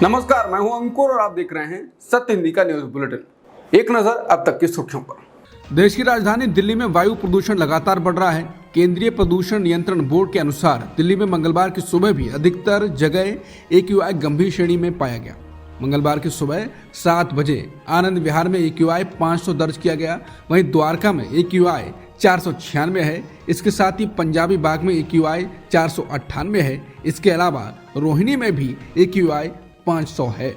नमस्कार, मैं हूं अंकुर और आप देख रहे हैं सत्य हिंदी का न्यूज बुलेटिन। एक नजर अब तक की सुर्खियों पर। देश की राजधानी दिल्ली में वायु प्रदूषण लगातार बढ़ रहा है। केंद्रीय प्रदूषण नियंत्रण बोर्ड के अनुसार दिल्ली में मंगलवार की सुबह भी अधिकतर जगह AQI गंभीर श्रेणी में पाया गया। मंगलवार की सुबह 7 बजे आनंद विहार में AQI 500 दर्ज किया गया। वहीं द्वारका में AQI 496 है। इसके साथ ही पंजाबी बाग में AQI 498 है। इसके अलावा रोहिणी में भी AQI 500 है।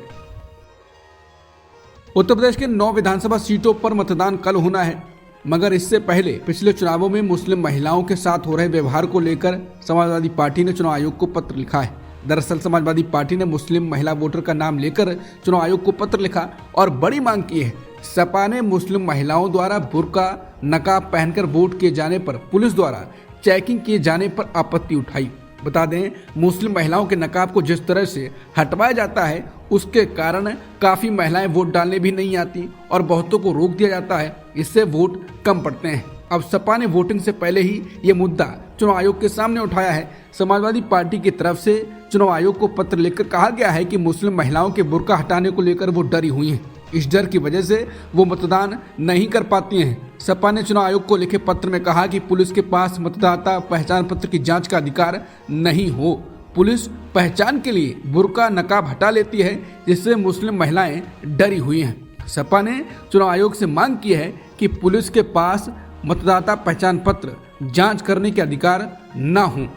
उत्तर प्रदेश के 9 विधानसभा सीटों पर मतदान कल होना है, मगर इससे पहले पिछले चुनावों में मुस्लिम महिलाओं के साथ हो रहे व्यवहार को लेकर समाजवादी पार्टी ने चुनाव आयोग को पत्र लिखा है। दरअसल समाजवादी पार्टी ने मुस्लिम महिला वोटर का नाम लेकर चुनाव आयोग को पत्र लिखा और बड़ी मांग की है। सपा ने मुस्लिम महिलाओं द्वारा बुर्का नकाब पहनकर वोट किए जाने पर पुलिस द्वारा चेकिंग किए जाने पर आपत्ति उठाई। बता दें, मुस्लिम महिलाओं के नकाब को जिस तरह से हटवाया जाता है उसके कारण काफ़ी महिलाएं वोट डालने भी नहीं आती और बहुतों को रोक दिया जाता है। इससे वोट कम पड़ते हैं। अब सपा ने वोटिंग से पहले ही ये मुद्दा चुनाव आयोग के सामने उठाया है। समाजवादी पार्टी की तरफ से चुनाव आयोग को पत्र लिखकर कहा गया है कि मुस्लिम महिलाओं के बुर्का हटाने को लेकर वो डरी हुई हैं। इस डर की वजह से वो मतदान नहीं कर पाती हैं। सपा ने चुनाव आयोग को लिखे पत्र में कहा कि पुलिस के पास मतदाता पहचान पत्र की जांच का अधिकार नहीं हो। पुलिस पहचान के लिए बुर्का नकाब हटा लेती है, जिससे मुस्लिम महिलाएं डरी हुई हैं। सपा ने चुनाव आयोग से मांग की है कि पुलिस के पास मतदाता पहचान पत्र जांच करने के अधिकार न हों।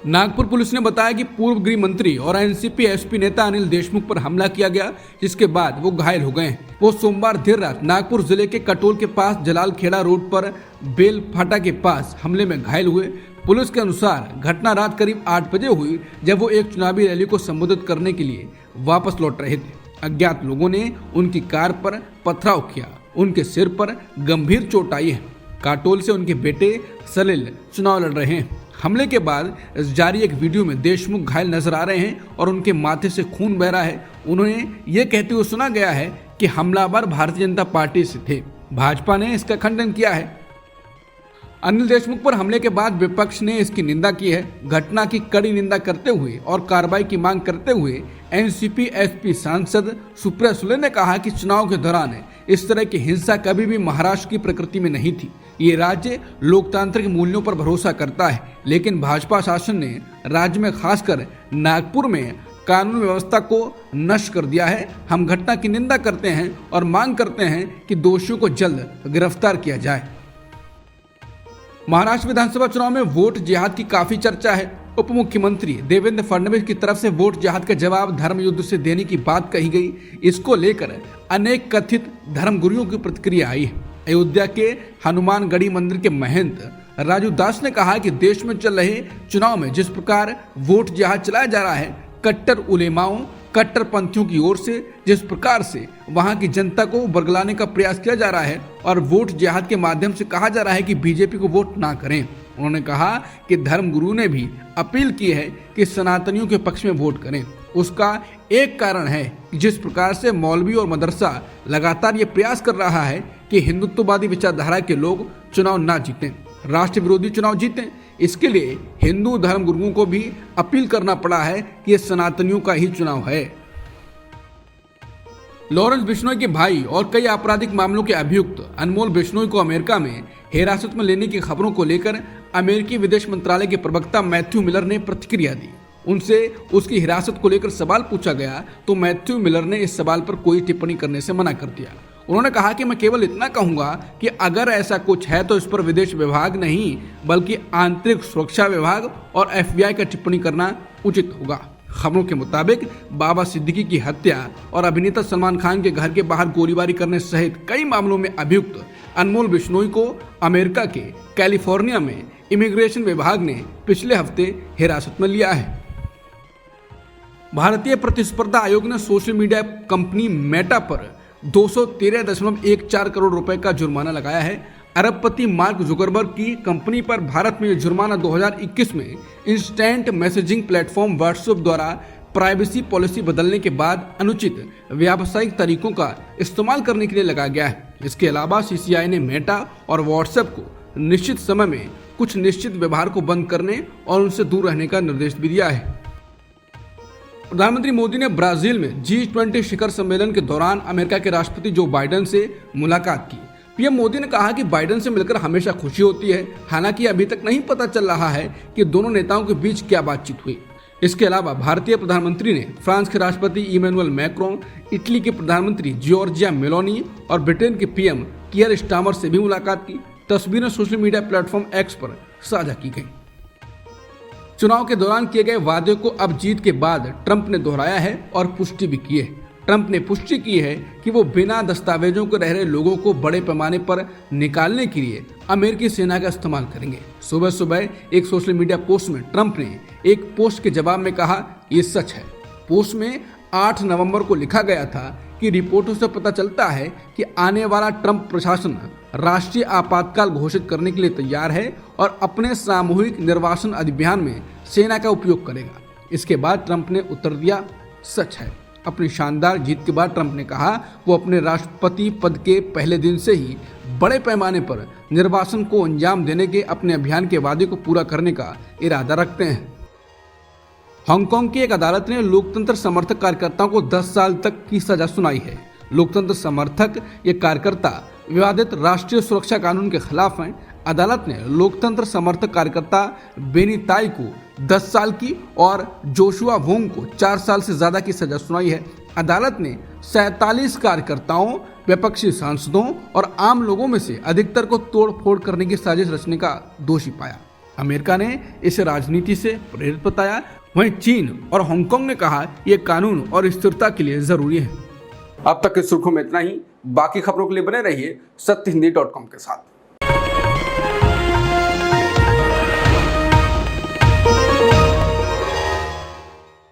नागपुर पुलिस ने बताया कि पूर्व गृह मंत्री और एनसीपी एसपी नेता अनिल देशमुख पर हमला किया गया, जिसके बाद वो घायल हो गए। वो सोमवार देर रात नागपुर जिले के कटोल के पास जलाल खेड़ा रोड पर बेल फाटा के पास हमले में घायल हुए। पुलिस के अनुसार घटना रात करीब 8 बजे हुई, जब वो एक चुनावी रैली को संबोधित करने के लिए वापस लौट रहे थे। अज्ञात लोगों ने उनकी कार पर पथराव किया। उनके सिर पर गंभीर चोट आई है। काटोल से उनके बेटे सलील चुनाव लड़ रहे हैं। हमले के बाद जारी एक वीडियो में देशमुख घायल नजर आ रहे हैं और उनके माथे से खून बह रहा है। उन्हें यह कहते हुए सुना गया है कि हमलावर भारतीय जनता पार्टी से थे। भाजपा ने इसका खंडन किया है। अनिल देशमुख पर हमले के बाद विपक्ष ने इसकी निंदा की है। घटना की कड़ी निंदा करते हुए और कार्रवाई की मांग करते हुए एनसीपी एसपी सांसद सुप्रिया सुले ने कहा कि चुनाव के दौरान इस तरह की हिंसा कभी भी महाराष्ट्र की प्रकृति में नहीं थी। ये राज्य लोकतांत्रिक मूल्यों पर भरोसा करता है, लेकिन भाजपा शासन ने राज्य में खासकर नागपुर में कानून व्यवस्था को नष्ट कर दिया है। हम घटना की निंदा करते हैं और मांग करते हैं कि दोषियों को जल्द गिरफ्तार किया जाए। महाराष्ट्र विधानसभा चुनाव में वोट जिहाद की काफी चर्चा है। उप मुख्यमंत्री देवेंद्र फडणवीस की तरफ से वोट जिहाद का जवाब धर्म युद्ध से देने की बात कही गई। इसको लेकर अनेक कथित धर्मगुरुओं की प्रतिक्रिया आई है। अयोध्या के हनुमानगढ़ी मंदिर के महंत राजू दास ने कहा कि देश में चल रहे चुनाव में जिस प्रकार वोट जिहाद चलाया जा रहा है, कट्टर उलेमाओं कट्टरपंथियों की ओर से जिस प्रकार से वहां की जनता को बरगलाने का प्रयास किया जा रहा है और वोट जिहाद के माध्यम से कहा जा रहा है कि बीजेपी को वोट ना करें। उन्होंने कहा कि धर्मगुरु ने भी अपील की है कि सनातनियों के पक्ष में वोट करें। उसका एक कारण है कि जिस प्रकार से मौलवी और मदरसा लगातार ये प्रयास कर रहा है कि हिंदुत्ववादी विचारधारा के लोग चुनाव ना जीतें, राष्ट्र विरोधी चुनाव जीतें। इसके लिए हिंदू धर्मगुरुओं को भी अपील करना पड़ा है कि ये सनातनियों का ही चुनाव है। लॉरेंस बिश्नोई के भाई और कई आपराधिक मामलों के अभियुक्त अनमोल बिश्नोई को अमेरिका में हिरासत में लेने की खबरों को लेकर अमेरिकी विदेश मंत्रालय के प्रवक्ता मैथ्यू मिलर ने प्रतिक्रिया दी। उनसे उसकी हिरासत को लेकर सवाल पूछा गया तो मैथ्यू मिलर ने इस सवाल पर कोई टिप्पणी करने से मना कर दिया। उन्होंने कहा कि मैं केवल इतना कहूंगा कि अगर ऐसा कुछ है तो इस पर विदेश विभाग नहीं बल्कि आंतरिक सुरक्षा विभाग और FBI का टिप्पणी करना उचित होगा। खबरों के मुताबिक बाबा सिद्दीकी की हत्या और अभिनेता सलमान खान के घर के बाहर गोलीबारी करने सहित कई मामलों में अभियुक्त अनमोल बिश्नोई को अमेरिका के कैलिफोर्निया में इमिग्रेशन विभाग ने पिछले हफ्ते हिरासत में लिया है। भारतीय प्रतिस्पर्धा आयोग ने सोशल मीडिया कंपनी मेटा पर 213.14 करोड़ रुपए का जुर्माना लगाया है। अरबपति मार्क जुकरबर्ग की कंपनी पर भारत में यह जुर्माना 2021 में इंस्टेंट मैसेजिंग प्लेटफॉर्म व्हाट्सएप द्वारा प्राइवेसी पॉलिसी बदलने के बाद अनुचित व्यावसायिक तरीकों का इस्तेमाल करने के लिए लगाया गया है। इसके अलावा CCI ने मेटा और व्हाट्सएप को निश्चित समय में कुछ निश्चित व्यवहार को बंद करने और उनसे दूर रहने का निर्देश भी दिया है। प्रधानमंत्री मोदी ने ब्राजील में G20 शिखर सम्मेलन के दौरान अमेरिका के राष्ट्रपति जो बाइडेन से मुलाकात की। पीएम मोदी ने कहा कि बाइडेन से मिलकर हमेशा खुशी होती है। हालांकि अभी तक नहीं पता चल रहा है कि दोनों नेताओं के बीच क्या बातचीत हुई। इसके अलावा भारतीय प्रधानमंत्री ने फ्रांस के राष्ट्रपति इमैनुअल मैक्रोन, इटली के प्रधानमंत्री जॉर्जिया मेलोनी और ब्रिटेन के पीएम कियर स्टारमर से भी मुलाकात की। तस्वीरें सोशल मीडिया प्लेटफॉर्म एक्स पर साझा की गई। चुनाव के दौरान किए गए वादे को अब जीत के बाद ट्रंप ने दोहराया है और पुष्टि भी की है। ट्रंप ने पुष्टि की है कि वो बिना दस्तावेजों के रह रहे लोगों को बड़े पैमाने पर निकालने के लिए अमेरिकी सेना का इस्तेमाल करेंगे। सुबह सुबह एक सोशल मीडिया पोस्ट में ट्रंप ने एक पोस्ट के जवाब में कहा, ये सच है। पोस्ट में 8 नवंबर को लिखा गया था कि रिपोर्टों से पता चलता है कि आने वाला ट्रंप प्रशासन राष्ट्रीय आपातकाल घोषित करने के लिए तैयार है और अपने सामूहिक निर्वासन अभियान में सेना का उपयोग करेगा। इसके बाद ट्रंप ने उत्तर दिया, सच है। अपनी शानदार जीत के बाद ट्रंप ने कहा वो अपने राष्ट्रपति पद के पहले दिन से ही बड़े पैमाने पर निर्वासन को अंजाम देने के अपने अभियान के वादे को पूरा करने का इरादा रखते हैं। हांगकांग की एक अदालत ने लोकतंत्र समर्थक कार्यकर्ताओं को 10 साल तक की सजा सुनाई है। लोकतंत्र समर्थक ये कार्यकर्ता विवादित राष्ट्रीय सुरक्षा कानून के खिलाफ हैं। अदालत ने लोकतंत्र समर्थक कार्यकर्ता बेनी ताई को 10 साल की और जोशुआ वोंग को 4 साल से ज्यादा की सजा सुनाई है। अदालत ने 47 कार्यकर्ताओं, विपक्षी सांसदों और आम लोगों में से अधिकतर को तोड़-फोड़ करने की साजिश रचने का दोषी पाया। अमेरिका ने इसे राजनीति से प्रेरित बताया। वहीं चीन और हांगकांग ने कहा यह कानून और स्थिरता के लिए जरूरी है। अब तक की सुर्खियों में इतना ही। बाकी खबरों के लिए बने रहिए सत्यहिंदी.com के साथ।